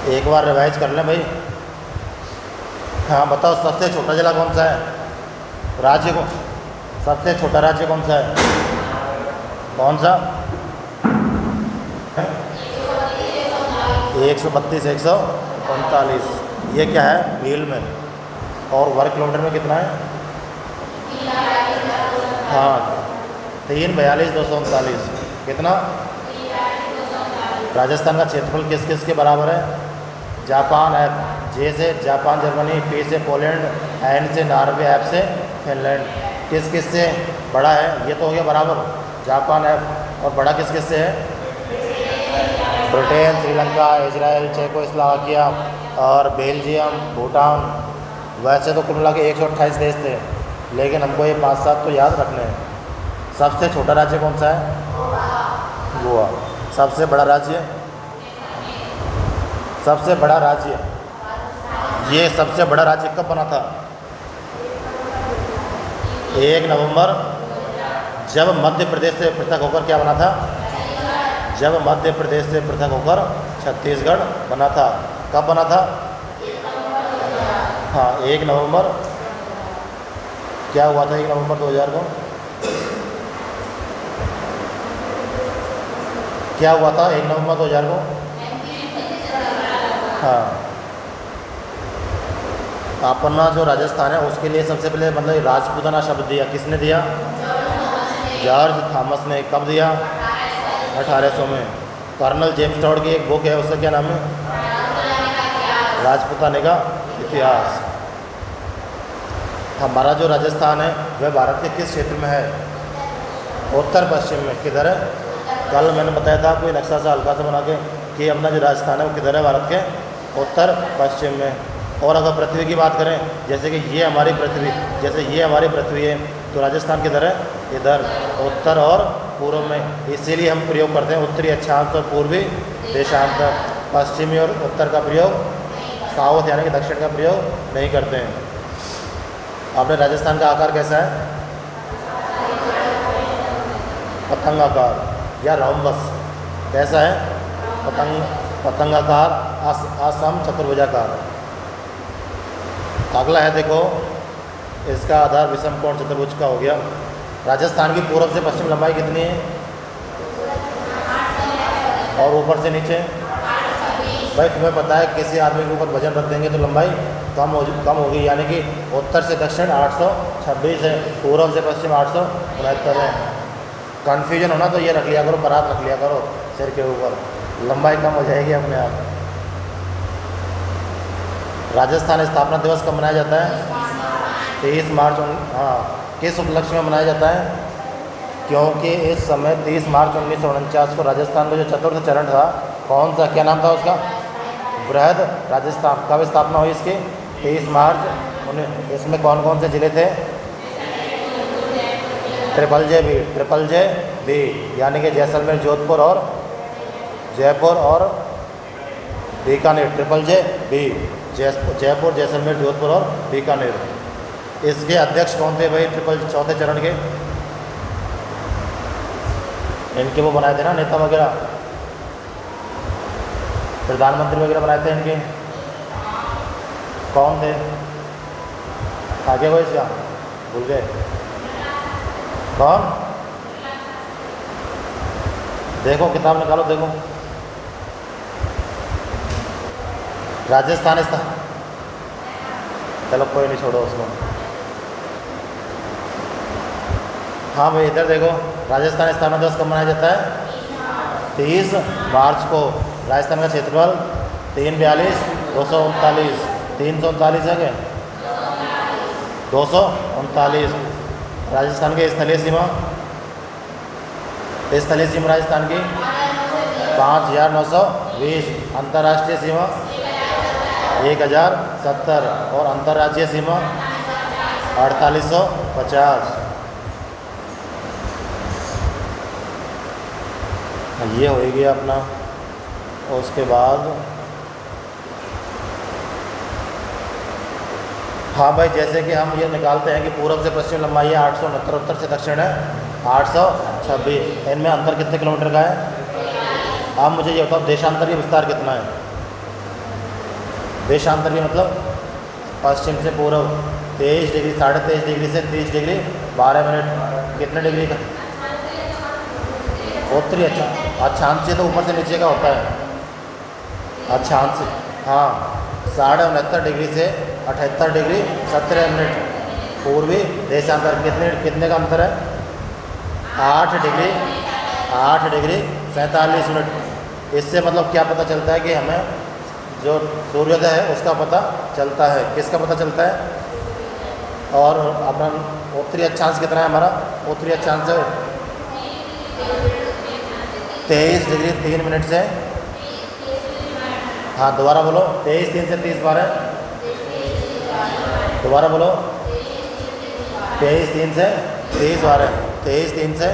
एक बार रिवाइज कर लें भाई। हाँ बताओ, सबसे छोटा जिला कौन सा है? राज्य को सबसे छोटा राज्य कौन सा है? कौन सा? 132, 139। ये क्या है? मील में। और वर्ग किलोमीटर में कितना है? हाँ 342, 239। कितना? राजस्थान का क्षेत्रफल किस किस के बराबर है? जापान, एफ जे से जापान जर्मनी, पी से पोलैंड, एन से नॉर्वे, एफ से फिनलैंड। किस किस से बड़ा है? ये तो हो गया बराबर, जापान, एफ। और बड़ा किस किस से है? ब्रिटेन, श्रीलंका, इजराइल, चेकोस्लोवाकिया और बेल्जियम, भूटान। वैसे तो कुल मिला के 128 देश थे, लेकिन हमको ये 5-7 तो याद रखने हैं। सबसे छोटा राज्य कौन सा है? गोवा। सबसे बड़ा राज्य? सबसे बड़ा राज्य, ये सबसे बड़ा राज्य कब बना था? 1 नवंबर, जब मध्य प्रदेश से पृथक होकर क्या बना था? जब मध्य प्रदेश से पृथक होकर छत्तीसगढ़ बना था। कब बना था? हाँ 1 नवंबर। क्या हुआ था 1 नवंबर 2000 को? क्या हुआ था 1 नवंबर 2000 को? हाँ अपना जो राजस्थान है उसके लिए सबसे पहले मतलब राजपूताना शब्द दिया किसने दिया? जॉर्ज थॉमस ने। कब दिया? 1800 में। कर्नल जेम्स टॉड की एक बुक है, उसका क्या नाम है? राजपूताने का इतिहास। हमारा जो राजस्थान है वह भारत के किस क्षेत्र में है? उत्तर पश्चिम में। किधर है? कल मैंने बताया था कोई नक्शा सा हल्का सा बना के कि अपना जो राजस्थान है वो किधर है भारत के? उत्तर पश्चिम में। और अगर पृथ्वी की बात करें, जैसे कि ये हमारी पृथ्वी, जैसे ये हमारी पृथ्वी है, तो राजस्थान किधर है? इधर, उत्तर और पूर्व में। इसीलिए हम प्रयोग करते हैं उत्तरी अक्षांश और पूर्वी देशांत। पश्चिमी और उत्तर का प्रयोग, साउथ यानी कि दक्षिण का प्रयोग नहीं करते हैं। अपने राजस्थान का आकार कैसा है? पतंगाकार या राउंबस। कैसा है? पतंगाकार, असम चतुर्भुजाकार। अगला है देखो, इसका आधार विषम कोण चतुर्भुज का हो गया। राजस्थान की पूर्व से पश्चिम लंबाई कितनी है? और ऊपर से नीचे? भाई तुम्हें पता है किसी आदमी के ऊपर वजन रख देंगे तो लंबाई कम होगी, यानी कि उत्तर से दक्षिण 826 है, पूर्व से पश्चिम 869 है। कन्फ्यूजन होना तो ये रख लिया करो, परात रख लिया करो सिर के ऊपर, लंबाई कम हो जाएगी अपने आप। राजस्थान स्थापना दिवस कब मनाया जाता है? 23 मार्च। हाँ किस उपलक्ष्य में मनाया जाता है? क्योंकि इस समय 30 मार्च 1949 को राजस्थान में जो चतुर्थ चरण था, कौन सा, क्या नाम था उसका? बृहद राजस्थान। कब स्थापना हुई इसकी? 23 मार्च। इसमें कौन कौन से जिले थे? ट्रिपल जे बी यानी कि जैसलमेर, जोधपुर और जयपुर और Bikaner. Triple J B, Jaipur, Jaisalmer, Jodhpur और बीकानेर। इसके अध्यक्ष कौन थे भाई चौथे चरण के? इनके वो बनाए थे ना नेता वगैरह, प्रधानमंत्री वगैरह बनाए थे इनके। कौन थे? आगे कोई इसका भूल गए? कौन? देखो किताब निकालो, देखो। राजस्थान चलो कोई नहीं, छोड़ो उसको। हाँ भाई इधर देखो, राजस्थान स्थापना दिवस कब मनाया जाता है? 30 मार्च को। राजस्थान का क्षेत्रफल 342, 239, 339 है क्या? 239। राजस्थान की स्थलीय सीमा राजस्थान की 5920। अंतर्राष्ट्रीय सीमा 1070 और अंतर्राज्यीय सीमा 4850। ये हो गया अपना। और उसके बाद हाँ भाई, जैसे कि हम ये निकालते हैं कि पूर्व से पश्चिम लंबाई है 869, उत्तर से दक्षिण है 826। इनमें अंतर कितने किलोमीटर का है? अब मुझे ये बताओ देशांतर का विस्तार कितना है? देशांतर की मतलब पश्चिम से पूर्व 23 डिग्री, 23.5 डिग्री से 30 डिग्री 12 मिनट। कितने डिग्री का? उत्तरी अक्षांश से तो ऊपर से नीचे का होता है। अक्षांश, हाँ, 69.5 डिग्री से 78 डिग्री 17 मिनट। पूर्वी देशांतर कितने का अंतर है? 8 डिग्री 47 मिनट। इससे मतलब क्या पता चलता है कि हमें जो सूर्योदय है उसका पता चलता है। किसका पता चलता है? और अपना उत्तरी अक्षांश कितना है हमारा? उत्तरी अक्षांश है 23 डिग्री 3 मिनट से, हाँ दोबारा बोलो, 23 3 से 30 12, दोबारा बोलो, 23 3 से 30 12, 23 3 से।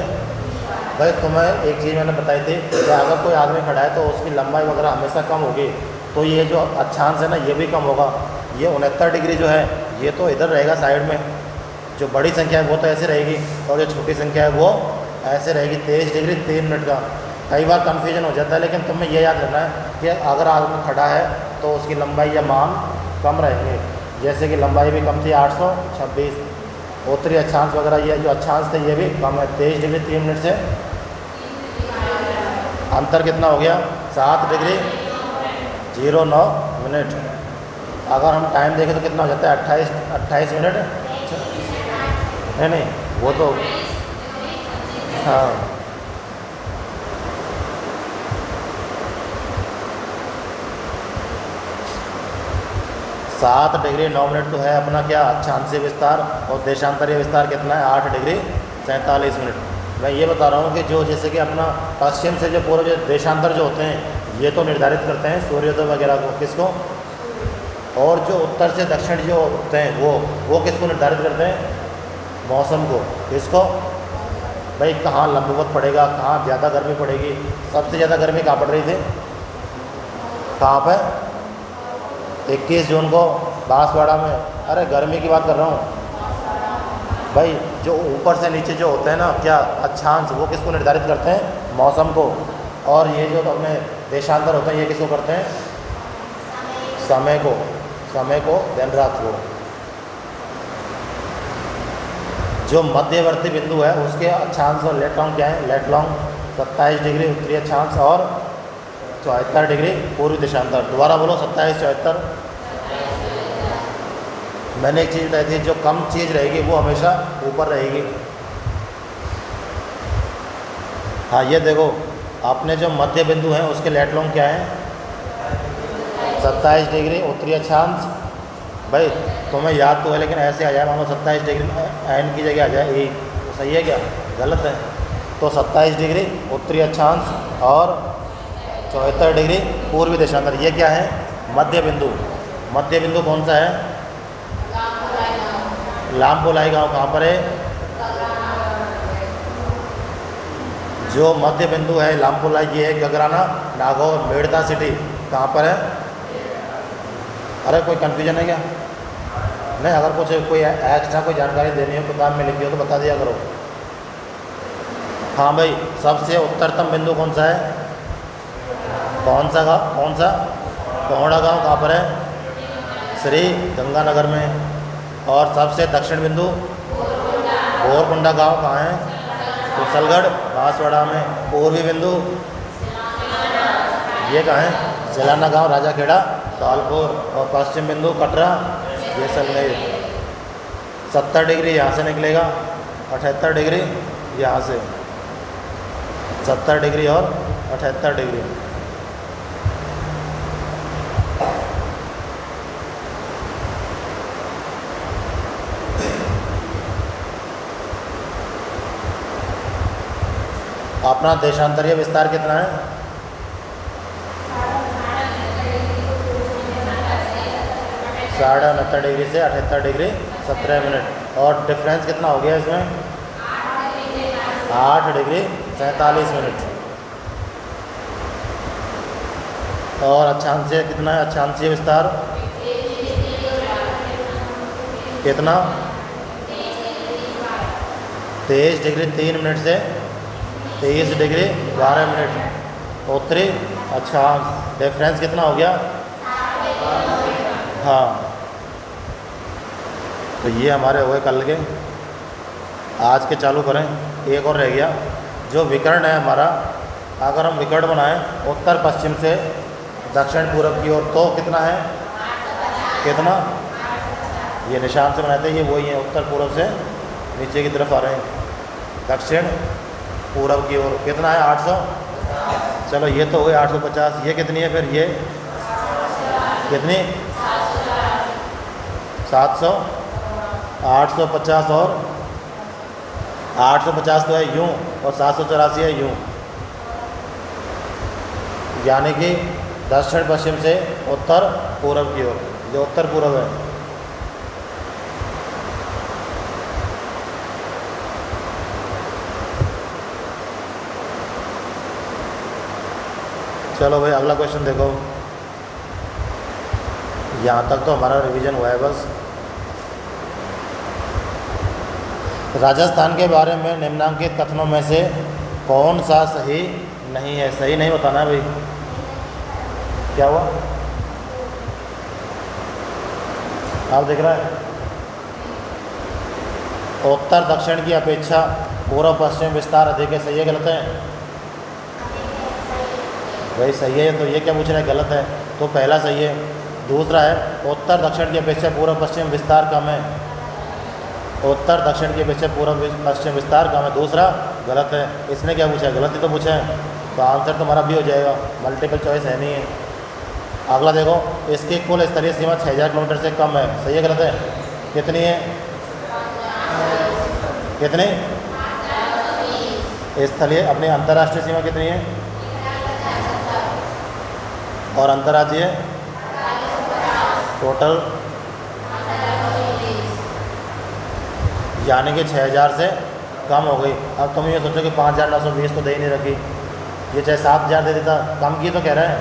भाई तुम्हें एक चीज़ मैंने बताई थी कि अगर कोई आदमी खड़ा है तो उसकी लंबाई वगैरह हमेशा कम होगी, तो ये जो अक्षांश है ना ये भी कम होगा। ये 69 डिग्री जो है ये तो इधर रहेगा साइड में, जो बड़ी संख्या है वो तो ऐसे रहेगी, और जो छोटी संख्या है वो ऐसे रहेगी। 23 डिग्री 3 मिनट का कई बार कन्फ्यूजन हो जाता है, लेकिन तुम्हें ये याद रखना है कि अगर आदमी खड़ा है तो उसकी लंबाई या मान कम रहेंगे। जैसे कि लंबाई भी कम थी 826, उत्तरी अक्षांश वगैरह ये जो अक्षांश थे ये भी कम है। 23 डिग्री 3 मिनट से अंतर कितना हो गया? 7 डिग्री 09 मिनट। अगर हम टाइम देखें तो कितना हो जाता है? 28 मिनट। नहीं वो तो, हाँ, 7 डिग्री 9 मिनट तो है अपना क्या? अक्षांशीय विस्तार। और देशांतरीय विस्तार कितना है? 8 डिग्री 47 मिनट। मैं ये बता रहा हूँ कि जो जैसे कि अपना पश्चिम से जो पूर्व जो देशांतर जो होते हैं ये तो निर्धारित करते हैं सूर्योदय वगैरह को, किसको? और जो उत्तर से दक्षिण जो होते हैं वो किसको निर्धारित करते हैं? मौसम को। किसको? भाई कहाँ लंबवत पड़ेगा, कहाँ ज़्यादा गर्मी पड़ेगी। सबसे ज़्यादा गर्मी कहाँ पड़ रही थी? कहाँ पर? 21 जून को बांसवाड़ा में। अरे गर्मी की बात कर रहा हूँ भाई। जो ऊपर से नीचे जो होते हैं ना क्या अक्षांश, वो किसको निर्धारित करते हैं? मौसम को। और ये जो अपने देशांतर होते हैं ये किसको करते हैं? समय को। समय को दिन रात को। जो मध्यवर्ती बिंदु है उसके अक्षांश और लेट लॉन्ग क्या है? लेट लॉन्ग 27 डिग्री उत्तरी अक्षांश और 74 डिग्री पूर्वी देशांतर। दोबारा बोलो, 27 74। मैंने एक चीज़ बताई थी, जो कम चीज़ रहेगी वो हमेशा ऊपर रहेगी। हाँ ये देखो, आपने जो मध्य बिंदु है उसके लेट लॉन्ग क्या है? 27 डिग्री उत्तरी अक्षांश। भाई तुम्हें याद तो है लेकिन ऐसे आ जाए, मान लो 27 डिग्री एन की जगह आ जाए ए, तो सही है क्या? गलत है। तो 27 डिग्री उत्तरी अक्षांश और 74 डिग्री पूर्वी देशांतर, ये क्या है? मध्य बिंदु। मध्य बिंदु कौन सा है? लामपोलाई गांव कहाँ पर है? जो मध्य बिंदु है लामपोलाई ये है गगराना नागौर मेड़ता सिटी। कहाँ पर है? अरे कोई कन्फ्यूजन है क्या? नहीं, अगर कुछ कोई एक्स्ट्रा कोई जानकारी देनी हो किताब में लिखी हो तो बता दिया करो। हाँ भाई, सबसे उत्तरतम बिंदु कौन सा है? कौन सा गाँव? कौन सा? कोहड़ा गांव कहाँ पर है? श्री गंगानगर में। और सबसे दक्षिण बिंदु बोरकुंडा गांव कहाँ है? कुशलगढ़ बांसवाड़ा में। पूर्वी बिंदु ये कहाँ है? सिलाना गांव राजाखेड़ा धौलपुर। और पश्चिम बिंदु कटरा जैसलमेर। 70 डिग्री यहाँ से निकलेगा, 78 डिग्री यहाँ से। 70 डिग्री और 78 डिग्री। अपना देशांतरीय विस्तार कितना है? साढ़े 69 डिग्री से 78 डिग्री 17 मिनट। और डिफरेंस कितना हो गया इसमें? 8 डिग्री 47 मिनट। और अक्षांशीय कितना है? अक्षांशीय विस्तार कितना? 23 डिग्री 3 मिनट से 23 डिग्री 12 मिनट। उत्तरी अक्षांश डिफरेंस कितना हो गया? हाँ, तो ये हमारे हो गए कल के। आज के चालू करें, एक और रह गया जो विकर्ण है हमारा। अगर हम विकर्ण बनाएं उत्तर पश्चिम से दक्षिण पूर्व की ओर, तो कितना है, कितना, ये निशान से बनाते हैं, ये वही है, उत्तर पूर्व से नीचे की तरफ आ रहे हैं, दक्षिण पूर्व की ओर कितना है, 800। चलो ये तो हो गए 850। ये कितनी है फिर, ये कितनी, 700, 850 और 850 तो है यूँ, और 784 है यूँ, यानी कि दक्षिण पश्चिम से उत्तर पूर्व की ओर, जो उत्तर पूर्व है। चलो भाई अगला क्वेश्चन देखो। यहाँ तक तो हमारा रिवीजन हुआ है बस। राजस्थान के बारे में निम्नलिखित कथनों में से कौन सा सही नहीं है? सही नहीं बताना है भाई। क्या हुआ, आप देख रहे हैं, उत्तर दक्षिण की अपेक्षा पूर्व पश्चिम विस्तार अधिक है, सही है गलत है? भाई सही है, तो ये क्या पूछ रहा है, गलत है, तो पहला सही है। दूसरा है उत्तर दक्षिण की अपेक्षा पूर्व पश्चिम विस्तार कम है, उत्तर दक्षिण की अपेक्षा पूर्व पश्चिम विस्तार कम है, दूसरा गलत है। इसने क्या पूछा है, गलत ही तो पूछा है, तो आंसर तुम्हारा भी हो जाएगा, मल्टीपल चॉइस है नहीं है। अगला देखो, इसकी कुल स्तरीय सीमा 6000 किलोमीटर से कम है, सही है गलत है? कितनी है, कितनी, स्थलीय अपनी अंतर्राष्ट्रीय सीमा कितनी है, और अंतर्राज्यीय टोटल, यानी कि 6000 से कम हो गई। अब तुम ये सोचो कि 5920 तो दे ही नहीं रखी, ये चाहे 7000 दे देता, कम की तो कह रहे हैं,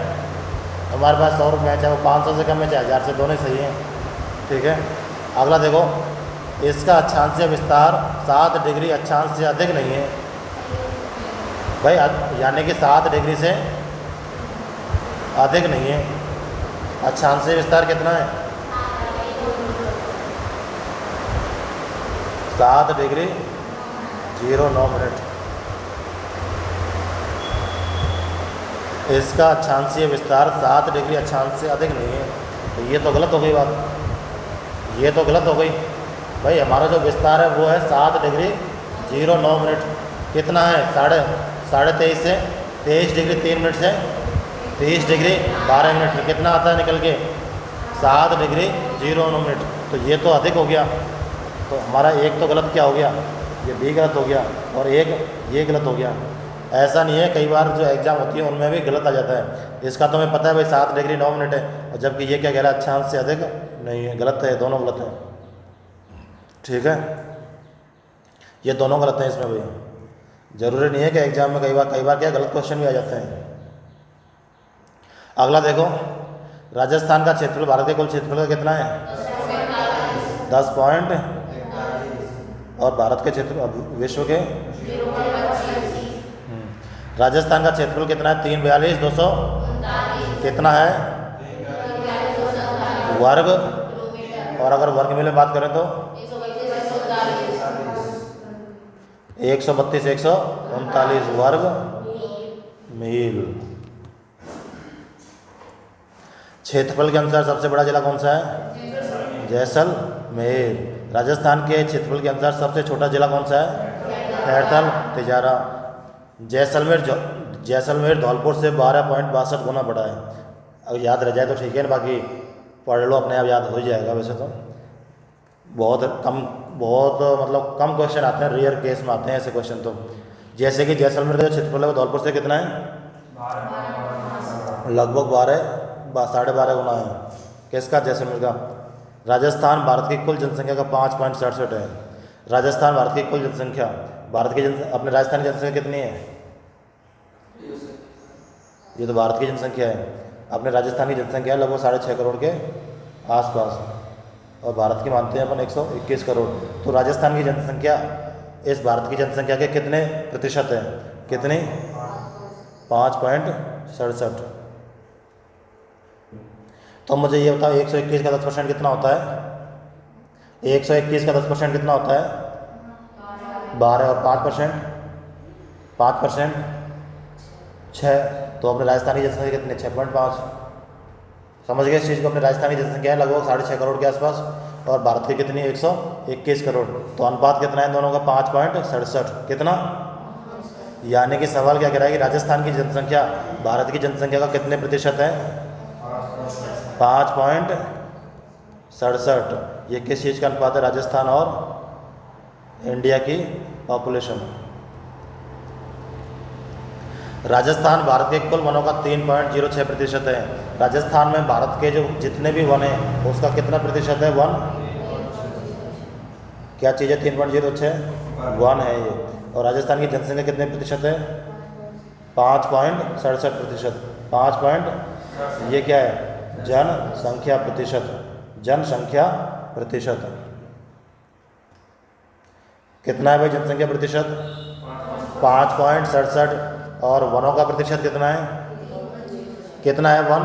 हमारे पास 100 रुपये है, चाहे वो 500 से कम है, चाहे 1000 से, दोनों सही हैं, ठीक है। अगला देखो, इसका अक्षांशीय विस्तार 7 डिग्री अक्षांश से अधिक नहीं है भाई, यानी कि 7 डिग्री से अधिक नहीं है। अक्षांशीय विस्तार कितना है, 7 डिग्री 09 मिनट। इसका अक्षांशीय विस्तार 7 डिग्री अक्षांश से अधिक नहीं है, तो ये तो गलत हो गई बात, ये तो गलत हो गई भाई। हमारा जो विस्तार है वो है 7 डिग्री 09 मिनट, कितना है, 23.5 से 23 डिग्री 3 मिनट से 23 डिग्री 12 मिनट, कितना आता है निकल के, 7 डिग्री 09 मिनट, तो ये तो अधिक हो गया। तो हमारा एक तो गलत क्या हो गया, ये बी गलत हो गया, और एक ये गलत हो गया। ऐसा नहीं है, कई बार जो एग्ज़ाम होती है उनमें भी गलत आ जाता है। इसका तो हमें पता है भाई 7 डिग्री 9 मिनट है, और जबकि ये क्या कह रहा है, अक्षांश से अधिक नहीं है, गलत है, दोनों गलत है, ठीक है, ये दोनों गलत हैं इसमें भाई। ज़रूरी नहीं है कि एग्जाम में कई बार क्या गलत क्वेश्चन भी आ जाते हैं। अगला देखो, राजस्थान का क्षेत्रफल भारत के कुल क्षेत्रफल का कितना है, 10 पॉइंट, और भारत के क्षेत्र विश्व के, राजस्थान का क्षेत्रफल कितना है, 342,200 कितना है वर्ग, और अगर वर्ग मील में बात करें तो 132,139 वर्ग मील। क्षेत्रफल के अनुसार सबसे बड़ा जिला कौन सा है, जैसलमेर। राजस्थान के क्षेत्रफल के अनुसार सबसे छोटा जिला कौन सा है, खैरथल, तिजारा। जैसलमेर धौलपुर से 12.62 गुना बड़ा है। अगर याद रह जाए तो ठीक है, बाकी पढ़ लो, अपने आप याद हो जाएगा। वैसे तो बहुत मतलब कम क्वेश्चन आते हैं, रेयर केस में आते हैं ऐसे क्वेश्चन। तो जैसे कि जैसलमेर का जो क्षेत्रफल है वो धौलपुर से कितना है, लगभग 12.5 गुना है। किसका, जैसलमेर का। राजस्थान भारत की कुल जनसंख्या का 5.67 है। राजस्थान भारत की कुल जनसंख्या, भारत की अपने राजस्थान की जनसंख्या कितनी है, ये तो भारत की जनसंख्या है। अपने राजस्थान की जनसंख्या है लगभग 6.5 करोड़ के आसपास, और भारत की मानते हैं अपन 121 करोड़। तो राजस्थान की जनसंख्या इस भारत की जनसंख्या के कितने प्रतिशत है, कितनी, 5.67। तो मुझे ये बताओ 121 का 10% कितना होता है? 121 का 10% कितना होता है? 12 और 5%, 5% 6। तो अपने राजस्थानी जनसंख्या कितनी? 6.5। समझ गए इस चीज़ को? अपने राजस्थानी जनसंख्या है लगभग 6.5 करोड़ के आसपास, और भारत की कितनी? 121 करोड़। तो अनुपात कितना है दोनों का? 5.67। कितना? यानी कि सवाल क्या कह रहा है कि राजस्थान की जनसंख्या भारत की जनसंख्या का कितने प्रतिशत है? 5.67। ये किस चीज़ का अनुपात है? राजस्थान और इंडिया की पॉपुलेशन। राजस्थान भारत के कुल वनों का 3.06% है। राजस्थान में भारत के जो जितने भी वन हैं उसका कितना प्रतिशत है? वन। क्या चीज़ है? 3.06 वन है ये। और राजस्थान की जनसंख्या कितने प्रतिशत है? 5.67%। 5 ये क्या है? जनसंख्या प्रतिशत। जनसंख्या प्रतिशत कितना है भाई? जनसंख्या प्रतिशत 5.67। और वनों का प्रतिशत कितना है? कितना है? वन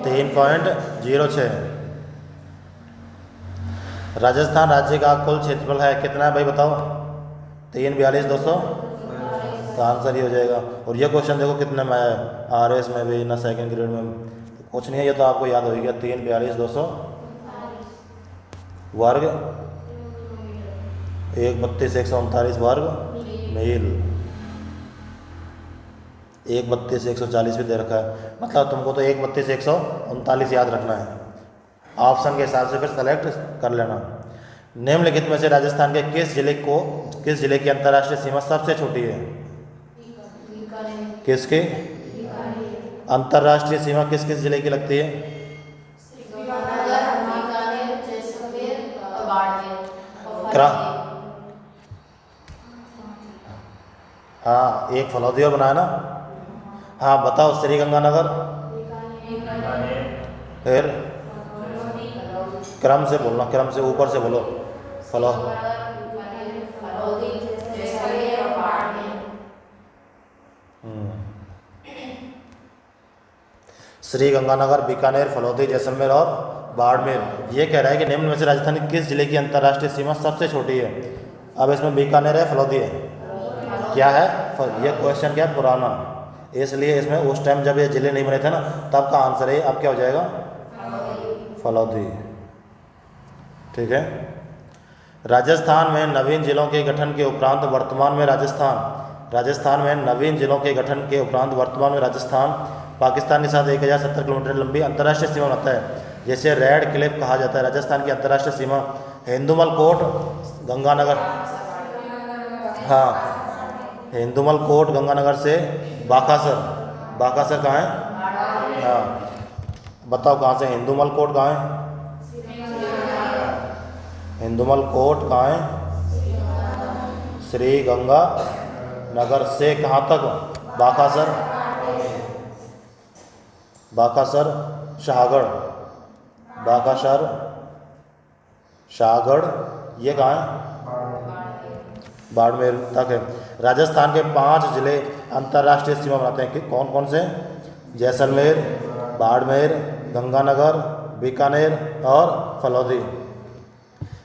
3.06। राजस्थान राज्य का कुल क्षेत्रफल है कितना है भाई बताओ? 342,200। तो आंसर ये हो जाएगा। और ये क्वेश्चन देखो कितने में आया है, RS में भी ना सेकंड ग्रेड में। कुछ नहीं है, ये तो आपको याद हो गया। 342,200 वर्ग 132,139 वर्ग मील। 132,140 भी दे रखा है, मतलब तुमको तो 132,139 याद रखना है। ऑप्शन के हिसाब से फिर सेलेक्ट कर लेना। निम्नलिखित में से राजस्थान के किस जिले की अंतर्राष्ट्रीय सीमा सबसे छोटी है? किसकी अंतर्राष्ट्रीय सीमा किस जिले की लगती है? हाँ, एक फलौदी और बनाया ना। हाँ बताओ। श्रीगंगानगर, फिर क्रम से बोलना, क्रम से ऊपर से बोलो। श्रीगंगानगर, बीकानेर, फलौदी, जैसलमेर और बाड़मेर। ये कह रहा है कि निम्न में से राजस्थान के किस जिले की अंतर्राष्ट्रीय सीमा सबसे छोटी है? अब इसमें बीकानेर है, फलौदी है, क्या है? ये क्वेश्चन क्या है? पुराना, इसलिए इसमें उस टाइम जब ये जिले नहीं बने थे ना तब का आंसर है। अब क्या हो जाएगा? फलौदी। ठीक है। राजस्थान में नवीन जिलों के गठन के उपरांत वर्तमान में राजस्थान में नवीन जिलों के गठन के उपरांत वर्तमान में राजस्थान पाकिस्तान के साथ 1070 किलोमीटर लंबी अंतर्राष्ट्रीय सीमा बनाता है, जैसे रेड क्लिफ कहा जाता है। राजस्थान की अंतर्राष्ट्रीय सीमा हिंदुमल कोट, गंगानगर। हाँ, हिंदुमल कोट गंगानगर से बाकासर कहाँ है? हाँ बताओ कहाँ से? हिंदुमल कोट कहाँ है? हिंदुमल कोट कहाँ है? श्री गंगा नगर से कहाँ तक? बाकासर शाहगढ़ ये कहाँ है? बाड़मेर तक है। राजस्थान के 5 जिले अंतर्राष्ट्रीय सीमा बनाते हैं कि कौन कौन से? जैसलमेर, बाड़मेर, गंगानगर, बीकानेर और फलौदी।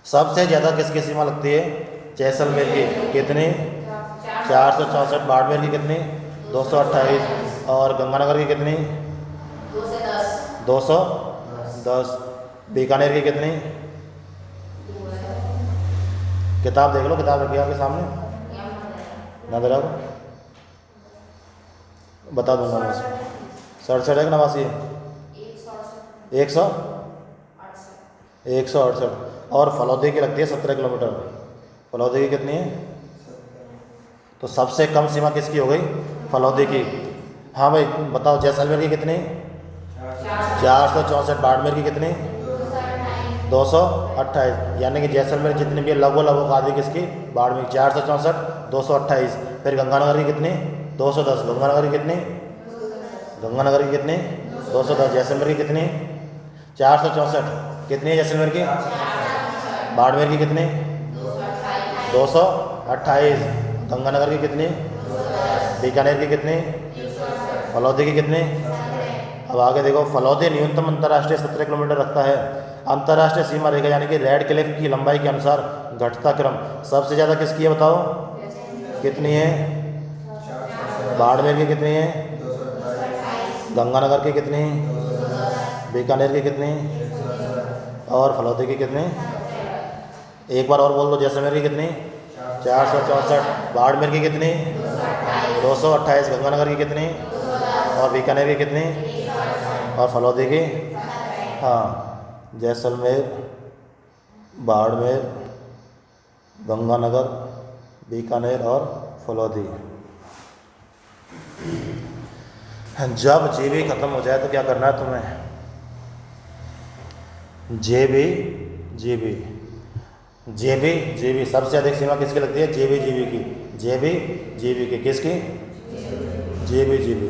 सबसे ज़्यादा किसकी सीमा लगती है? जैसलमेर की। कितनी? 464। बाड़मेर की कितनी? 228। और गंगानगर की कितनी? 210। बीकानेर की कितनी? किताब देख लो, किताब रखी आपके सामने ना दे रहा बता दूंगा मैं। 67 है कि 89 है? 168। और फलौदी की लगती है 17 किलोमीटर। फलौदी की कितनी है? तो सबसे कम सीमा किसकी हो गई? फलौदी की। हाँ भाई बताओ। जैसलमेर की कितनी? 464। बाड़मेर की कितनी? 228। यानी कि जैसलमेर जितनी भी लगभग आधी किसकी? बाड़मेर। 464, 228। फिर गंगानगर की कितनी? 210। गंगानगर की कितनी? 210। जैसलमेर की कितनी? 464। कितनी है जैसलमेर की? बाड़मेर की कितनी? 228। गंगानगर की कितनी? बीकानेर की कितनी? फलौदी की कितनी? अब आगे देखो, फलौदी न्यूनतम अंतर्राष्ट्रीय 17 किलोमीटर रखता है। अंतर्राष्ट्रीय सीमा रेखा यानी कि रेड क्लिफ की लंबाई के अनुसार घटता क्रम सबसे ज़्यादा किसकी है बताओ? कितनी है? बाड़मेर की कितनी है? गंगानगर की कितनी? बीकानेर की कितनी? और फलौदी की कितनी? एक बार और बोल दो, जैसलमेर की कितनी? 464। बाड़मेर की कितनी? 228। गंगानगर की कितनी? और बीकानेर की कितनी? और फलौदी की? हाँ, जैसलमेर, बाड़मेर, गंगानगर, बीकानेर और फलौदी। जब जीबी खत्म हो जाए तो क्या करना है तुम्हें? जेबी जीबी जेबी जीबी सबसे अधिक सीमा किसकी लगती है? जेबी जीबी की। जेबी जीबी की किसकी? जेबी जीबी।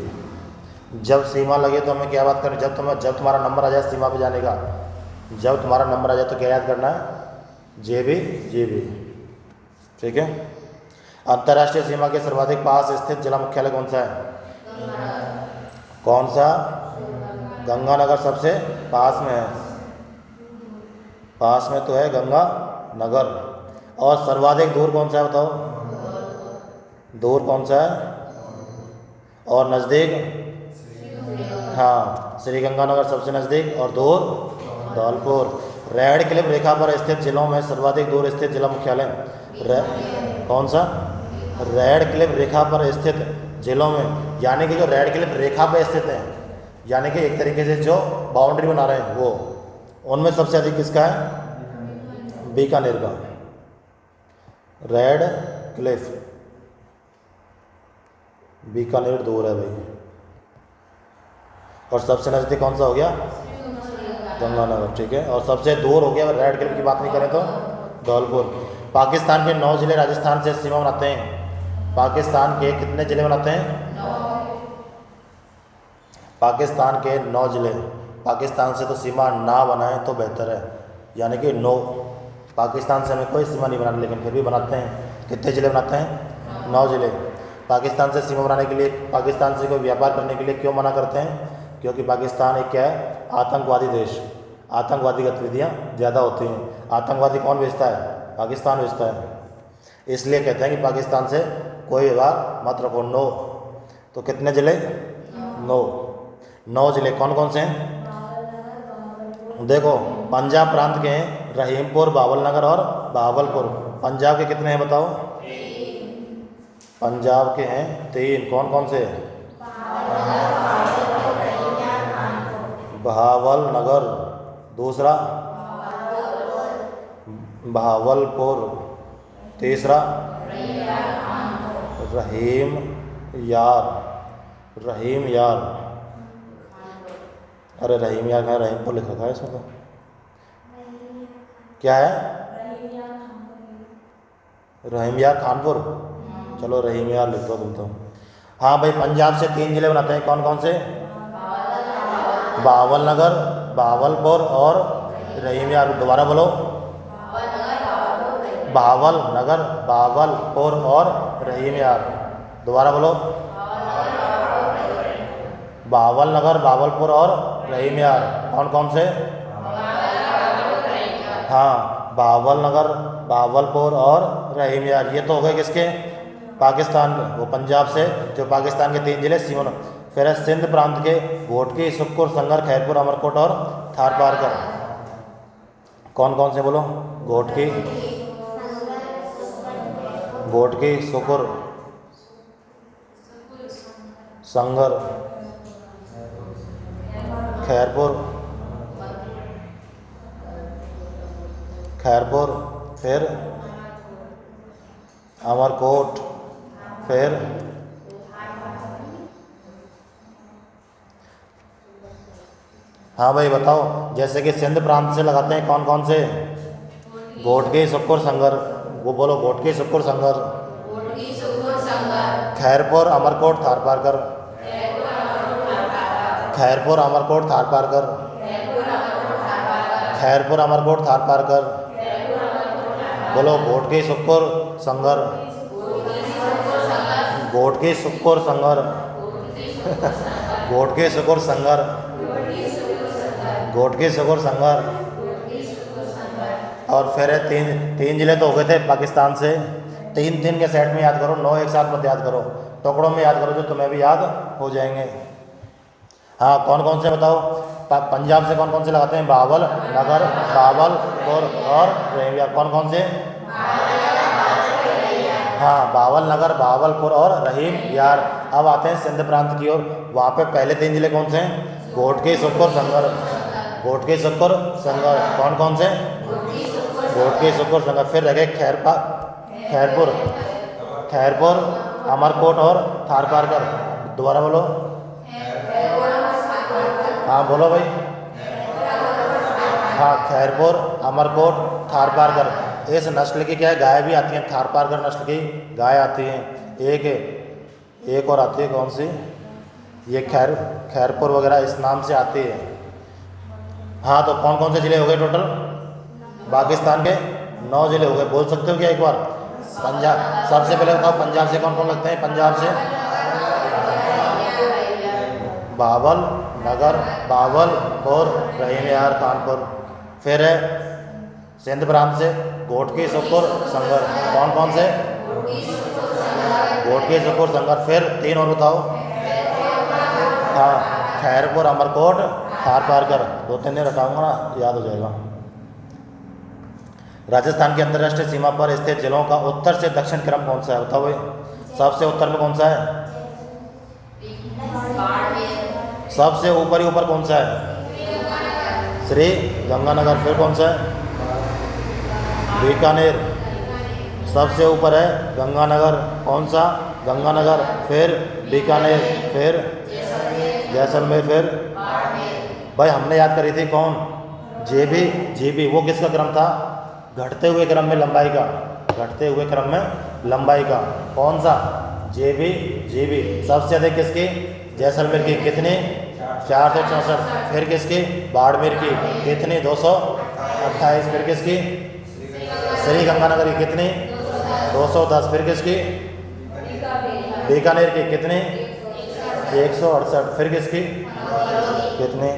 जब सीमा लगे तो हमें क्या बात करनी? जब तुम्हारा नंबर आ जाए सीमा पे जाने का, जब तुम्हारा नंबर आ जाए तो क्या याद करना है? जेबी जीबी। ठीक है। अंतर्राष्ट्रीय सीमा के सर्वाधिक पास स्थित जिला मुख्यालय कौन सा है? कौन सा? गंगानगर सबसे पास में है। पास में तो है गंगानगर। और सर्वाधिक दूर कौन सा है बताओ? दूर कौन सा है? और नज़दीक? हाँ, श्री गंगानगर सबसे नज़दीक और दूर धौलपुर। रेड क्लिफ रेखा पर स्थित जिलों में सर्वाधिक दूर स्थित जिला मुख्यालय कौन सा? रेड क्लिफ रेखा पर स्थित जिलों में, यानी कि जो रेड क्लिफ रेखा पर स्थित हैं, यानी कि एक तरीके से जो बाउंड्री बना रहे हैं वो, उनमें सबसे अधिक किसका है? बीकानेर का। रेड क्लिफ बीकानेर दूर है भाई। और सबसे नज़दीक कौन सा हो गया? गंगानगर। ठीक है। और सबसे दूर हो गया, अगर रेड क्लिफ की बात नहीं करें तो धौलपुर। पाकिस्तान के 9 जिले राजस्थान से सीमा बनाते हैं। पाकिस्तान के कितने जिले बनाते हैं? पाकिस्तान के 9 जिले। पाकिस्तान से तो सीमा ना बनाए तो बेहतर है, यानी कि 9। पाकिस्तान से हमें कोई सीमा नहीं बनानी, लेकिन फिर भी बनाते हैं। कितने जिले बनाते हैं? 9 जिले। पाकिस्तान से सीमा बनाने के लिए, पाकिस्तान से कोई व्यापार करने के लिए क्यों मना करते हैं? क्योंकि पाकिस्तान एक क्या है? आतंकवादी देश। आतंकवादी गतिविधियाँ ज़्यादा होती हैं। आतंकवादी कौन भेजता है? पाकिस्तान भेजता है। इसलिए कहते हैं कि पाकिस्तान से कोई व्यवहार मत रखो। 9। तो कितने जिले? 9 जिले कौन कौन से हैं? देखो, पंजाब प्रांत के हैं रहीमपुर, बावलनगर और बहावलपुर। पंजाब के कितने हैं बताओ? पंजाब के हैं 3। कौन कौन से? बहावलनगर, दूसरा बहावलपुर, तीसरा रहीम यार। रहीम यार, अरे रहीम यार कहाँ? रहीमपुर लिख रखा है इसमें तो। क्या है? रहीम यार खानपुर। चलो रहीम यार लिख दो तुम तो। हाँ भाई, पंजाब से 3 जिले बनाते हैं। कौन कौन से? बहावलनगर, बहावलपुर और रहीम यार। दोबारा बोलो। बहावलनगर, बहावलपुर और रहीम यार। दोबारा बोलो। बहावलनगर, बहावलपुर और रहीम यार। कौन कौन से? हाँ, बहावलनगर, बहावलपुर और रहीम यार। ये तो हो गए किसके? पाकिस्तान के। वो पंजाब से जो पाकिस्तान के 3 जिले सीमा। फिर है सिंध प्रांत के घोटकी, सुक्कुर, संगर, खैरपुर, अमरकोट और थारपारकर। कौन कौन से बोलो? घोटकी, घोटकी, सुक्कुर, संगर, खैरपुर, फिर अमरकोट, फिर हाँ भाई बताओ। जैसे कि सिंध प्रांत से लगाते हैं कौन कौन से? घोटकी, सुक्कुर, संगर। वो बोलो, घोटकी, सुक्कुर, संगर। खैरपुर, अमरकोट, थारपारकर। खैरपुर, अमरकोट, थारपारकर। खैरपुर, अमरकोट, थारपारकर। बोलो, घोटकी, सुक्कुर, संगर। घोटकी, सुक्कुर, संगर। घोटकी, सुक्कुर, संगर। घोटकी, सुकुर, संगर। और फिर है तीन जिले तो हो गए थे पाकिस्तान से। तीन तीन के सेट में याद करो, 9 एक साथ मत याद करो, टुकड़ों में याद करो जो तुम्हें भी याद हो जाएंगे। हाँ, कौन कौन से बताओ? पंजाब से कौन कौन से लगाते हैं? बावल, नगर, बावलपुर और रैया। कौन कौन से? हाँ, बावल, नगर, बावलपुर और रहीम यार। अब आते हैं सिंध प्रांत की ओर। वहाँ पे पहले 3 जिले कौन से हैं? घोटकी, सुकुर, संगर। घोटकी, सुकुर, संगर। कौन कौन से? घोटकी, सुकुर, संगर। फिर रह गए खैरपुर, अमरकोट और थारपारकर। दोबारा बोलो। हाँ बोलो भाई। हाँ, खैरपुर, अमरकोट, थारपारकर। इस नस्ल की क्या है, गाय भी आती हैं, थारपारकर नस्ल की गाय आती हैं। एक और आती है, कौन सी? ये खैरपुर वगैरह इस नाम से आती है। हाँ, तो कौन कौन से जिले हो गए टोटल? पाकिस्तान के 9 जिले हो गए। बोल सकते हो क्या एक बार? पंजाब। सबसे पहले बताओ पंजाब से कौन कौन लगते हैं? पंजाब से बावल, नगर, बावलपुर, रहीम यार, कानपुर। फिर है सिंध प्रांत से घोटकी, सुकुर, संगर। कौन कौन से? घोटकी, सुकुर, संगर। फिर 3 और बताओ। हाँ, खैरपुर, अमरकोट, थारपारकर। 2-3 दिन रटाऊंगा ना, याद हो जाएगा। राजस्थान की अंतर्राष्ट्रीय सीमा पर स्थित जिलों का उत्तर से दक्षिण क्रम कौन सा है? बताओ भाई। सबसे उत्तर में कौन सा है? सबसे ऊपर ही ऊपर कौन सा है? श्री गंगानगर। फिर कौन सा है? बीकानेर। सबसे ऊपर है गंगानगर। कौन सा? गंगानगर। फिर बीकानेर। फिर जैसलमेर। फिर भाई हमने याद करी थी कौन? जेबी। वो किसका क्रम था? घटते हुए क्रम में लंबाई का। घटते हुए क्रम में लंबाई का। कौन सा? जेबी। सबसे अधिक किसकी? जैसलमेर की। कितनी? 464। फिर किसकी? बाड़मेर की। कितनी? 228। फिर किसकी? श्री गंगानगर की। कितनी? 210। फिर किसकी? बीकानेर की। कितनी? 168। फिर किसकी? कितनी?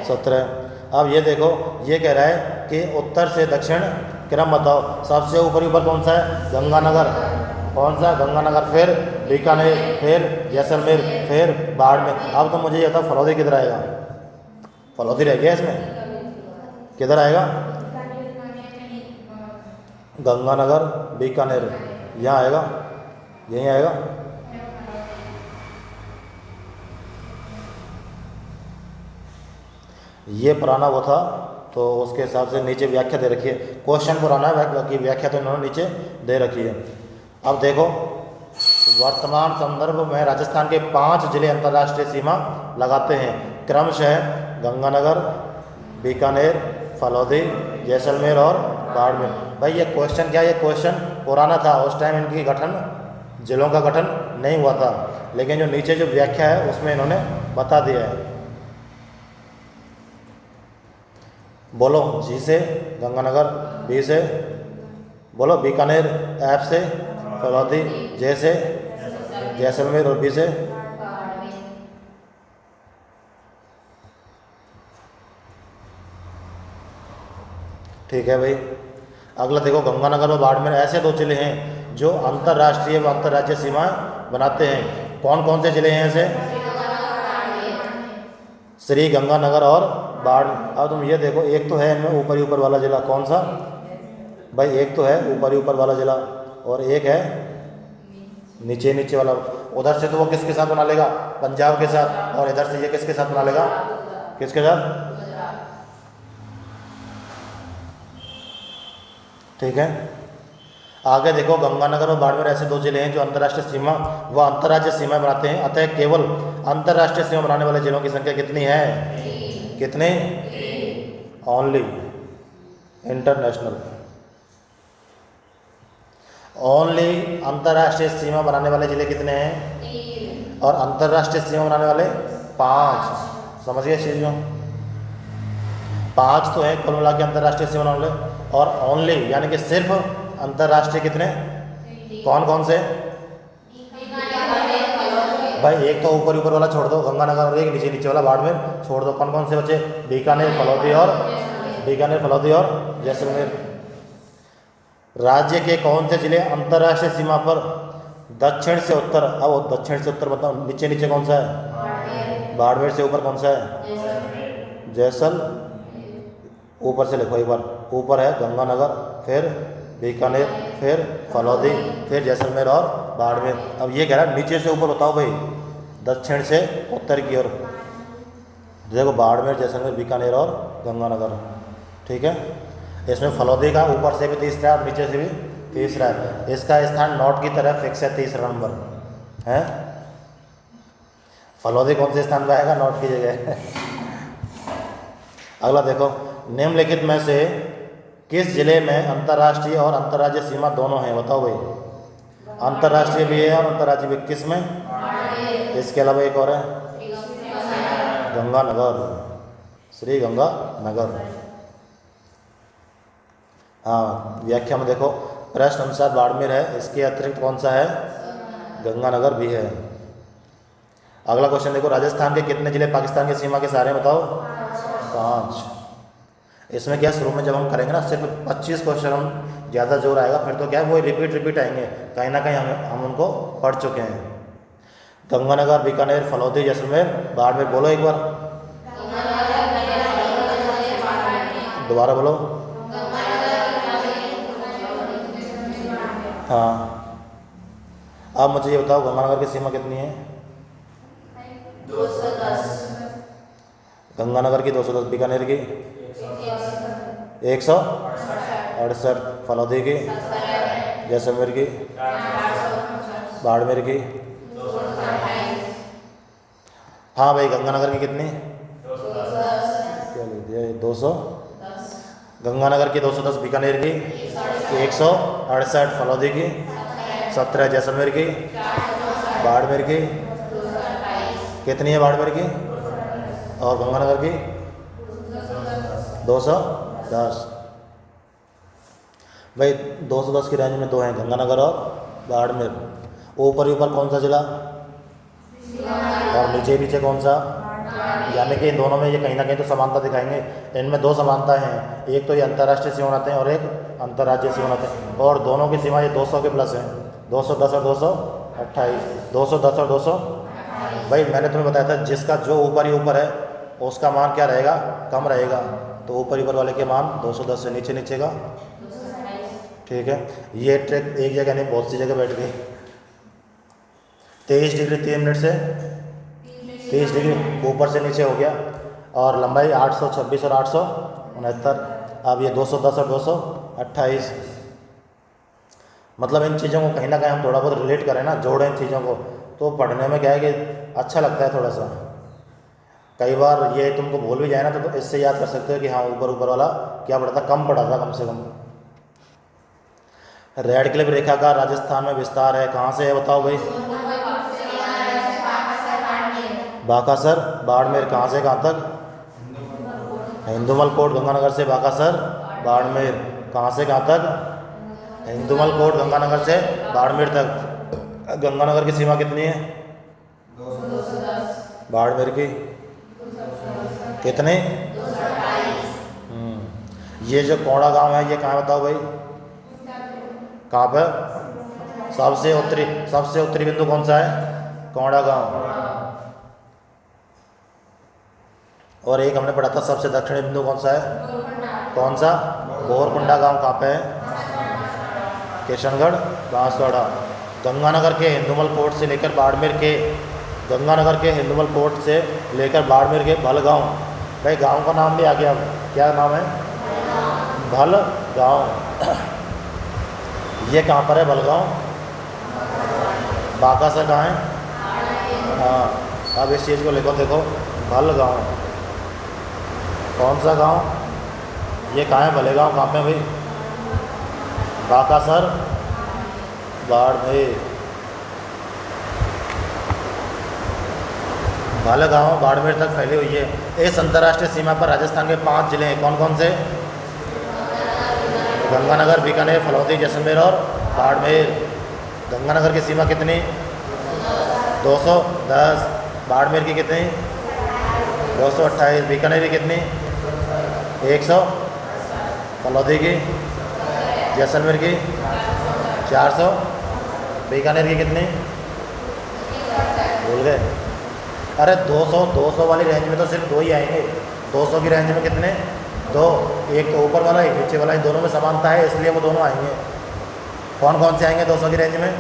17। अब ये देखो, ये कह रहा है कि उत्तर से दक्षिण क्रम बताओ। सबसे ऊपर कौन सा है? गंगानगर। कौन सा? गंगानगर। फिर बीकानेर। फिर जैसलमेर। फिर बाड़मेर। अब तो मुझे ये बताओ फलौदी किधर आएगा? फलौदी रह गया इसमें, किधर आएगा? गंगानगर, बीकानेर, यहाँ आएगा, यहीं आएगा। ये पुराना वो था तो उसके हिसाब से नीचे व्याख्या दे रखी है। क्वेश्चन पुराना है, बाकी व्याख्या तो इन्होंने नीचे दे रखी है। अब देखो, वर्तमान संदर्भ में राजस्थान के 5 जिले अंतर्राष्ट्रीय सीमा लगाते हैं, क्रमशः गंगानगर, बीकानेर, फलौदी, जैसलमेर और बाड़मेर। भाई ये क्वेश्चन क्या है? ये क्वेश्चन पुराना था, उस टाइम इनकी जिलों का गठन नहीं हुआ था, लेकिन जो नीचे जो व्याख्या है उसमें इन्होंने बता दिया है। बोलो। जी से गंगानगर, बी से बोलो बीकानेर, एफ से फलौदी, जे से जैसलमेर और बी से ठीक है भाई। अगला देखो, गंगानगर और बाड़मेर ऐसे 2 जिले हैं जो अंतर्राष्ट्रीय व अंतर्राज्यीय सीमाएं बनाते हैं। कौन कौन से जिले हैं ऐसे? श्री गंगानगर और बाड़। अब तुम ये देखो, एक तो है इनमें ऊपर वाला जिला, कौन सा भाई? एक तो है ऊपर वाला जिला और एक है नीचे वाला। उधर से तो वो किसके साथ बना लेगा? पंजाब के साथ। और इधर से ये किसके साथ बना लेगा? किसके साथ? ठीक है। आगे देखो, गंगानगर और बाड़मेर ऐसे 2 जिले हैं जो अंतर्राष्ट्रीय सीमा व अंतर्राज्यीय सीमा बनाते हैं। अतः केवल अंतर्राष्ट्रीय सीमा बनाने वाले जिलों की संख्या कितनी है? कितने? ओनली। इंटरनेशनल। ओनली अंतर्राष्ट्रीय सीमा बनाने वाले जिले कितने हैं? और अंतर्राष्ट्रीय सीमा बनाने वाले 5। समझ गए चीज़ों? 5 तो है कुल मिला के अंतर्राष्ट्रीय सीमा बनाने वाले, और ओनली यानी कि सिर्फ अंतर्राष्ट्रीय कितने? कौन कौन से? भाई एक तो ऊपर ऊपर वाला छोड़ दो गंगानगर, और एक नीचे नीचे वाला बाड़मेर छोड़ दो। कौन कौन से बचे? बीकानेर, फलौदी और जैसलमेर। राज्य के कौन से जिले अंतर्राष्ट्रीय सीमा पर दक्षिण से उत्तर, अब वो दक्षिण से उत्तर बताओ, नीचे नीचे कौन सा है? बाड़मेर से ऊपर कौन सा है? जैसल। ऊपर से लिखो एक बार, ऊपर है गंगानगर, फिर बीकानेर, फिर फलौदी, फिर जैसलमेर और बाड़मेर। अब ये कह रहा है नीचे से ऊपर बताओ भाई, दक्षिण से उत्तर की ओर। देखो बाड़मेर, जैसलमेर, बीकानेर और गंगानगर, ठीक है। इसमें फलौदी का ऊपर से भी तीसरा है और नीचे से भी तीसरा है। इसका स्थान नॉर्थ की तरफ फिक्स है, तीसरा नंबर है। फलौदी कौन से स्थान पर आएगा? नॉर्थ की जगह। अगला देखो, निम्नलिखित में से किस जिले में अंतर्राष्ट्रीय और अंतर्राज्यीय सीमा दोनों हैं? बताओ भाई। अंतर्राष्ट्रीय भी है और अंतर्राज्यीय भी। किस में? इसके अलावा एक और है, गंगानगर, श्री गंगानगर। हाँ, व्याख्या में देखो, प्रश्न अनुसार बाड़मेर है, इसके अतिरिक्त कौन सा है? गंगानगर भी है। अगला क्वेश्चन देखो, राजस्थान के कितने जिले पाकिस्तान की सीमा के सहारे हैं? बताओ। 5। इसमें क्या, शुरू में जब हम करेंगे ना सिर्फ 25 क्वेश्चन, हम ज़्यादा जोर आएगा, फिर तो क्या है वो रिपीट आएंगे, कहीं ना कहीं हम उनको पढ़ चुके हैं। गंगानगर, बीकानेर, फलौदी, जैसलमेर, बाड़मेर। बोलो एक बार, दोबारा बोलो। हाँ, अब मुझे ये बताओ गंगानगर की सीमा कितनी है? 210। गंगानगर की 210, बीकानेर की 168, फलौदी की, जैसलमेर की, बाड़मेर की। हाँ भाई, गंगानगर की कितनी? 200। गंगानगर की 210, बीकानेर की 168, फलौदी की 17, जैसलमेर की, बाड़मेर की कितनी है? बाड़मेर की और गंगानगर की 210। भाई 210 की रेंज में दो हैं, गंगानगर और बाड़मेर। ऊपर ऊपर कौन सा जिला और नीचे नीचे कौन सा? यानी कि इन दोनों में ये कहीं ना कहीं तो समानता दिखाएंगे। इनमें 2 समानताएं हैं, एक तो ये अंतर्राष्ट्रीय सीमा बनाते हैं और एक अंतर्राज्यीय सीमा बनाते हैं, और दोनों की सीमा ये 200 के प्लस है। 210 और 228, 210 और 200। भाई मैंने तुम्हें बताया था जिसका जो ऊपर ही ऊपर है उसका मान क्या रहेगा? कम रहेगा। तो ऊपर ऊपर वाले के मान 210 से नीचे नीचे का, ठीक है। ये ट्रिक एक जगह नहीं बहुत सी जगह बैठ गई। 23 डिग्री 3 मिनट से 30 डिग्री ऊपर से नीचे हो गया, और लंबाई 826 और 869। अब ये 210 और 228, मतलब इन चीज़ों को कहीं ना कहीं हम थोड़ा बहुत रिलेट करें ना, जोड़ें इन चीज़ों को, तो पढ़ने में क्या है कि अच्छा लगता है थोड़ा सा। कई बार ये तुमको भूल भी जाए ना तो इससे याद कर सकते हो कि हाँ ऊपर ऊपर वाला क्या पढ़ा था, कम पढ़ा था कम से कम। रेड क्लिफ रेखा का राजस्थान में विस्तार है, कहाँ से है बताओ भाई? बाकासर, बाड़मेर, कहाँ से कहाँ तक? हिंदुमल कोट, गंगानगर से बाकासर, बाड़मेर, कहाँ से कहाँ तक? हिंदुमल कोट, गंगानगर से बाड़मेर तक। गंगानगर की सीमा कितनी है? 210। बाड़मेर की कितनी? ये जो कोड़ा गांव है ये कहाँ बताओ भाई? कहाँ पर? सबसे उत्तरी बिंदु कौन सा है? कोड़ा गांव। और एक हमने पढ़ा था सबसे दक्षिणी बिंदु कौन सा है? कौन सा? बोरकुंडा गांव कहाँ पे है? किशनगढ़, बांसवाड़ा। गंगानगर के हिंदुमल कोट से लेकर बाड़मेर के, गंगानगर के हिंदुमल कोट से लेकर बाड़मेर के भलगांव। भाई गांव का नाम भी आ गया, क्या नाम है? भलगांव। ये कहाँ पर है भलगांव? बाकासर कहाँ है? हाँ, अब इस चीज़ को लिखो, देखो भलगांव। कौन सा गांव? ये कहाँ है? भलेगांव कहाँ पे भाई? बाकासर, बाड़मेर। भलगांव बाड़मेर तक फैली हुई है। इस अंतर्राष्ट्रीय सीमा पर राजस्थान के 5 जिले हैं, कौन कौन से? गंगानगर, बीकानेर, फलौदी, जैसलमेर और बाड़मेर। गंगानगर की सीमा कितनी? 210। बाड़मेर की कितनी? 228। बीकानेर की कितनी? 100। फलौदी की? जैसलमेर की? 400। बीकानेर की कितनी? भूल गए? अरे 200 वाली रेंज में तो सिर्फ 2 ही आएंगे। 200 की रेंज में कितने? 2। एक तो ऊपर वाला, एक नीचे वाला, इन दोनों में समानता है इसलिए वो दोनों आएंगे। कौन कौन से आएंगे 200 की रेंज में?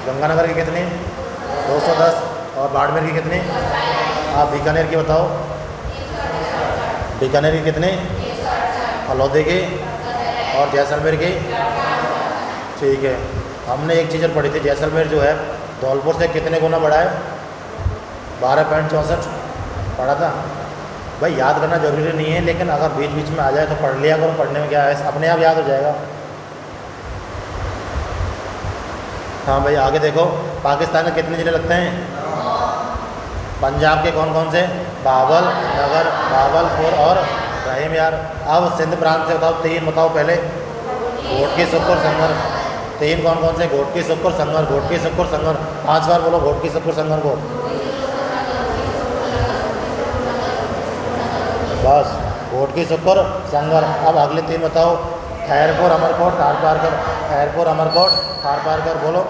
गंगानगर की कितनी? 210। और बाड़मेर की कितनी? आप बीकानेर की बताओ। बीकानेर की कितनी? फलौदी की और जैसलमेर की? ठीक है। हमने एक चीज़ और पढ़ी थी, जैसलमेर जो है धौलपुर से कितने गुना बड़ा है? 12.64 पढ़ा था भाई। याद करना जरूरी नहीं है, लेकिन अगर बीच बीच में आ जाए तो पढ़ लिया करो। पढ़ने में क्या है, अपने आप याद हो जाएगा। हाँ भाई आगे देखो, पाकिस्तान में कितने ज़िले लगते हैं? पंजाब के कौन कौन से? बावल, नगर, बावलपुर और रहीम यार। अब सिंध प्रांत से बताओ 3 बताओ पहले। घोटकी, सुखपुर, संगर। 3 कौन कौन से? घोटकी, सुखपुर, संगर। घोटकी, सुखपुर, संगर। 5 बार बोलो घोटकी, सुखपुर, संगर को। बस घोटकी, सुखपुर, संगर। अब अगले 3 बताओ। खैरपुर, अमरकोट, थारपारकर। खैरपुर, अमरकोट, थारपारकर बोलो।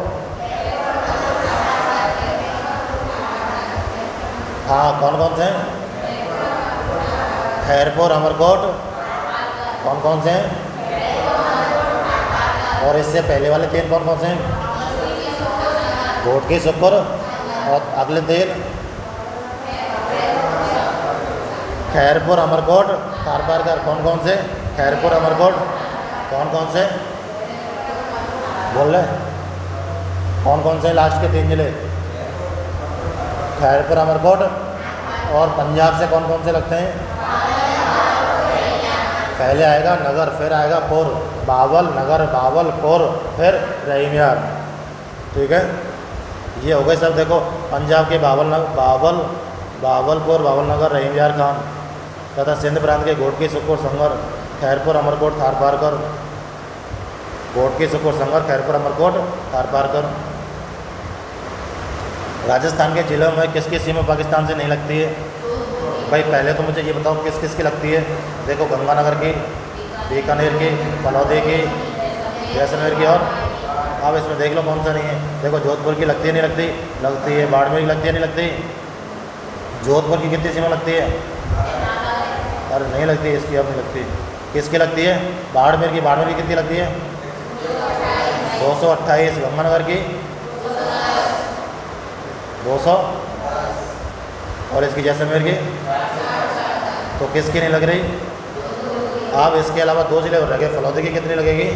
हाँ कौन कौन से हैं? खैरपुर, अमरकोट, कौन कौन से हैं? और इससे पहले वाले 3 कौन कौन से हैं? घोटकी, सुखपुर और अगले 3 खैरपुर, अमरकोट, थारपारकर। कौन कौन से? खैरपुर, अमरकोट, कौन कौन से? बोल रहे कौन कौन से? लास्ट के 3 जिले खैरपुर, अमरकोट और पंजाब से कौन कौन से लगते हैं? पहले आएगा नगर, फिर आएगा पुर। बावल, नगर, बावल, पुर, फिर रहीम यार। ठीक है, ये हो गए सब। देखो पंजाब के बावलपुर, बावल नगर, रहीम यार खान तथा सिंध प्रांत के घोटकी, सुखपुर, संगर, खैरपुर, अमरकोट, थारपारकर। घोटकी, सुखपुर, संगर, खैरपुर, अमरकोट, थारपारकर। राजस्थान के जिलों में किसकी सीमा पाकिस्तान से नहीं लगती है? भाई पहले तो मुझे ये बताओ किस किस की लगती है। देखो गंगानगर की, बीकानेर की, फलौदी की, जैसलमेर की। और अब इसमें देख लो कौन सा नहीं है। देखो जोधपुर की लगती है नहीं लगती? लगती है। बाड़मेर की लगती है नहीं लगती? जोधपुर की कितनी सीमा लगती है? अरे नहीं लगती, इसकी अब नहीं लगती। किसकी लगती है? बाड़मेर की। बाड़मेर की कितनी लगती है? 228। गंगानगर की 200 और इसकी जैसलमेर की तो किसकी नहीं लग रही? अब इसके अलावा 2 जिले और रह गए। फलौदी की कितनी लगेगी?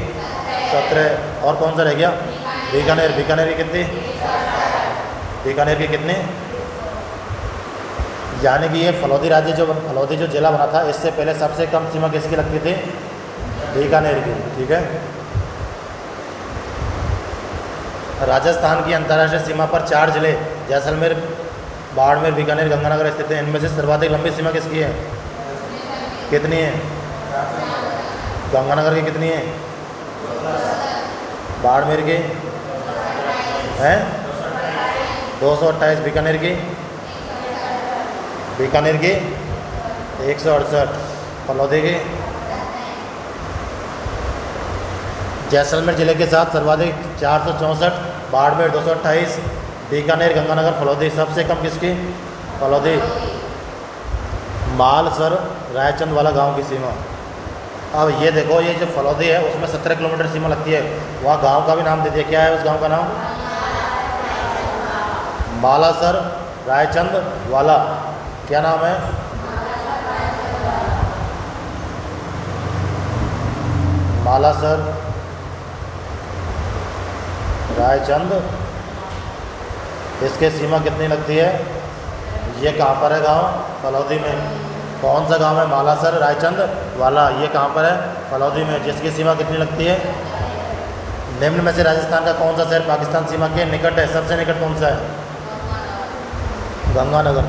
17। और कौन सा रह गया? बीकानेर। बीकानेर की कितनी? बीकानेर की कितनी? यानी कि ये फलौदी जो जिला बना था, इससे पहले सबसे कम सीमा किसकी लगती थी? बीकानेर की। ठीक है। राजस्थान की अंतर्राष्ट्रीय सीमा पर 4 जिले जैसलमेर, बाड़मेर, बीकानेर, गंगानगर स्थित हैं। इनमें से सर्वाधिक लंबी सीमा किसकी है? कितनी है? गंगानगर की कितनी है? बाड़मेर की है 228। बीकानेर की 168। फलौदी की जैसलमेर जिले के साथ सर्वाधिक 464, बाड़मेर 228, बीकानेर, गंगानगर, फलौदी। सबसे कम किसकी? फलौदी। मालसर, रायचंद वाला गांव की सीमा। अब ये देखो, ये जो फलौदी है उसमें 17 किलोमीटर सीमा लगती है। वहाँ गांव का भी नाम दे दिया। क्या है उस गांव का नाम? मालासर रायचंद वाला। क्या नाम है? मालासर रायचंद। इसके सीमा कितनी लगती है? ये कहाँ पर है गांव? फलौदी में। कौन सा गांव है? मालासर रायचंद वाला। ये कहाँ पर है? फलौदी में। जिसकी सीमा कितनी लगती है? निम्न में से राजस्थान का कौन सा शहर पाकिस्तान सीमा के निकट है? सबसे निकट कौन सा है? गंगानगर।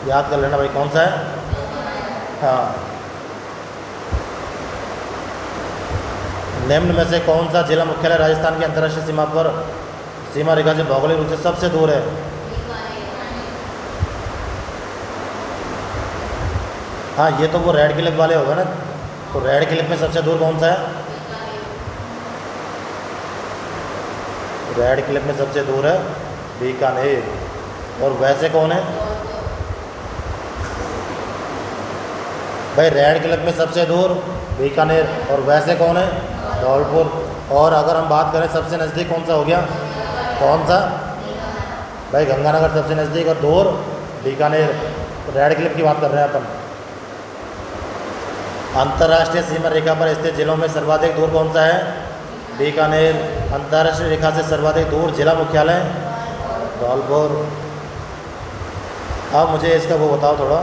याद कर लेना भाई, कौन सा है? हाँ। निम्न में से कौन सा जिला मुख्यालय राजस्थान की अंतर्राष्ट्रीय सीमा पर सीमा रेखा से भौगोलिक रूप से सबसे दूर है? हाँ, ये तो वो रेड क्लिफ वाले होगा ना, तो रेड क्लिफ में सबसे दूर कौन सा है? रेड क्लिफ में सबसे दूर है बीकानेर। और वैसे कौन है भाई? रेड क्लिफ में सबसे दूर बीकानेर, और वैसे कौन है? धौलपुर। और अगर हम बात करें सबसे नज़दीक कौन सा हो गया? कौन सा भाई? गंगानगर सबसे नज़दीक और दूर बीकानेर। रेड क्लिफ की बात कर रहे हैं अपन। अंतर्राष्ट्रीय सीमा रेखा पर स्थित जिलों में सर्वाधिक दूर कौन सा है? बीकानेर। अंतर्राष्ट्रीय रेखा से सर्वाधिक दूर जिला मुख्यालय धौलपुर। अब मुझे इसका वो बताओ थोड़ा,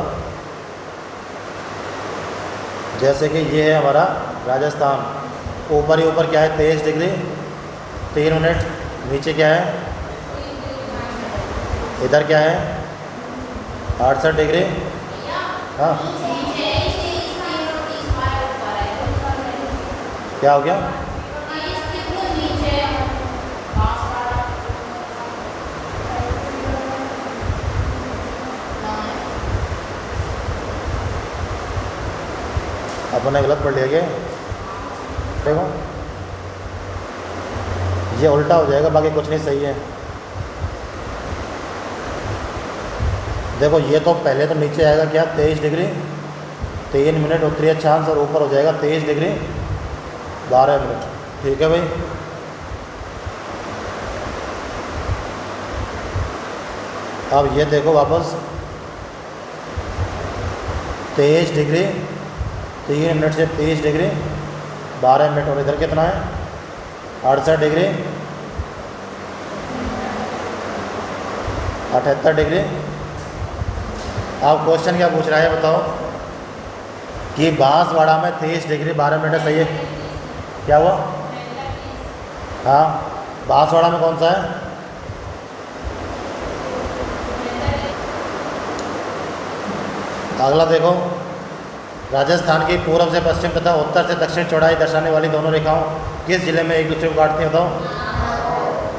जैसे कि ये है हमारा राजस्थान, ऊपर ही ऊपर क्या है? 23 डिग्री 3 मिनट। नीचे क्या है? इधर क्या है? 68 डिग्री। हाँ, क्या हो गया? अपन ने गलत पढ़ लिया क्या? देखो ये उल्टा हो जाएगा, बाकी कुछ नहीं सही है। देखो ये तो पहले तो नीचे आएगा क्या? 23 डिग्री 3 मिनट उत्तरी अक्षांश, और ऊपर हो जाएगा 23 डिग्री 12 मिनट। ठीक है भाई। अब ये देखो वापस 23 डिग्री 3 मिनट से 23 डिग्री 12 मिनट, और इधर कितना है? 68 डिग्री 78 डिग्री। अब क्वेश्चन क्या पूछ रहा है बताओ? कि बांसवाड़ा में 23 डिग्री 12 मिनट सही है। क्या हुआ? हाँ, बांसवाड़ा में कौन सा है? अगला देखो, राजस्थान की पूर्व से पश्चिम तथा उत्तर से दक्षिण चौड़ाई दर्शाने वाली दोनों रेखाओं किस जिले में एक दूसरे को काटती हैं बताओ?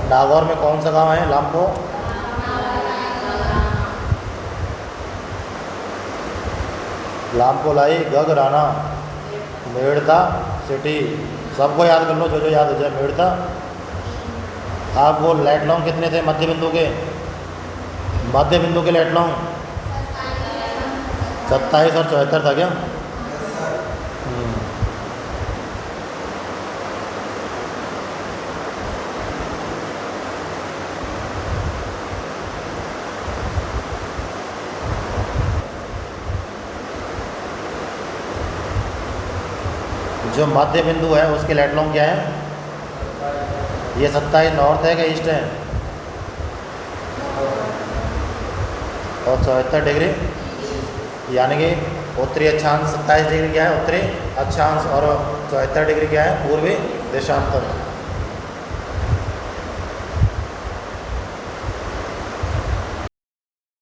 नागौर में कौन सा गांव है? लामको। लामकोलाई, गगराना, मेड़ता सिटी। सबको याद कर लो, जो जो याद हो जाए। मेड़ता। आप वो लेटलॉन्ग कितने थे मध्य बिंदु के? मध्य बिंदु के लेटलॉन्ग 27 और 74 था क्या? जो मध्य बिंदु है उसके लेटलॉन्ग क्या है? ये 27 नॉर्थ है कि ईस्ट है? और 74 डिग्री, यानी कि उत्तरी अक्षांश 27 डिग्री क्या है? उत्तरी अक्षांश। और 74 डिग्री क्या है? पूर्वी देशांतर।